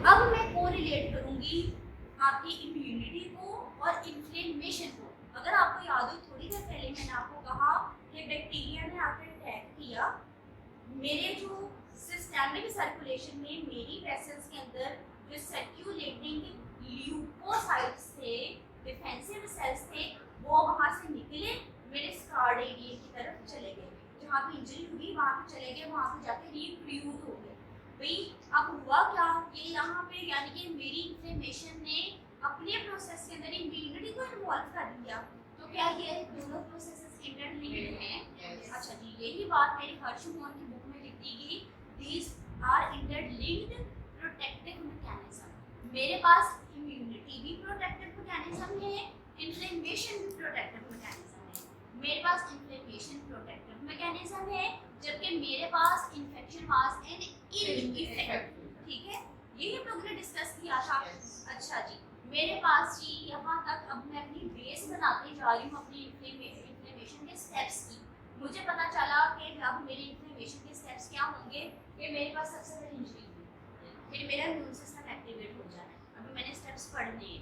अब मैं कोरिलेट करूंगी आपकी इम्यूनिटी को और इन्फ्लेमेशन को। अगर आपको याद हो, थोड़ी देर पहले मैंने आपको कहा कि बैक्टीरिया ने आकर अटैक किया, मेरे जो सिस्टेमिक सर्कुलेशन में मेरी वेसल्स के अंदर जो सर्कुलेटिंग ल्यूकोसाइट्स थे, डिफेंसिव सेल्स थे, वो वहाँ से निकले, मेरे स्कार्ड एरिया की तरफ चले गए, जहाँ पे इंजरी हुई वहाँ पे चले गए, वहाँ पे जाके रिक्रूट हो गए। भाई अब हुआ क्या, ये यहाँ पे यानी कि मेरी इन्फ्लेमेशन ने अपने प्रोसेस के अंदर इम्यूनिटी को इन्वॉल्व कर दिया। तो क्या ये दोनों प्रोसेसेस इंटरलिंक्ड हैं? अच्छा जी, यही बात मेरी हर्षमोहन की बुक में लिख दी गई, these are interlinked protective mechanism. मेरे पास इम्यूनिटी भी प्रोटेक्टिव मैकेनिज्म है, इन्फ्लेमेशन भी प्रोटेक्टिव मैकेनिज्म है। मेरे पास इन्फ्लेमेशन प्रोटेक्टिव मैकेनिज्म है, जबकि मेरे पास infection was an ill effect. ठीक है, यही हम लोगों ने डिस्कस किया था। अच्छा जी, मेरे पास जी यहाँ तक अब मैं अपनी बेस बनाते जा रही हूँ अपनी इन्फ्लेमेशन के स्टेप्स की। मुझे पता चला कि अब मेरे इन्फ्लेमेशन के स्टेप्स क्या होंगे कि मेरे पास सबसे पहले इंजरी हुई, फिर मेरा इम्यून सिस्टम एक्टिवेट हो जाना है। अभी मैंने स्टेप्स पढ़ने हैं।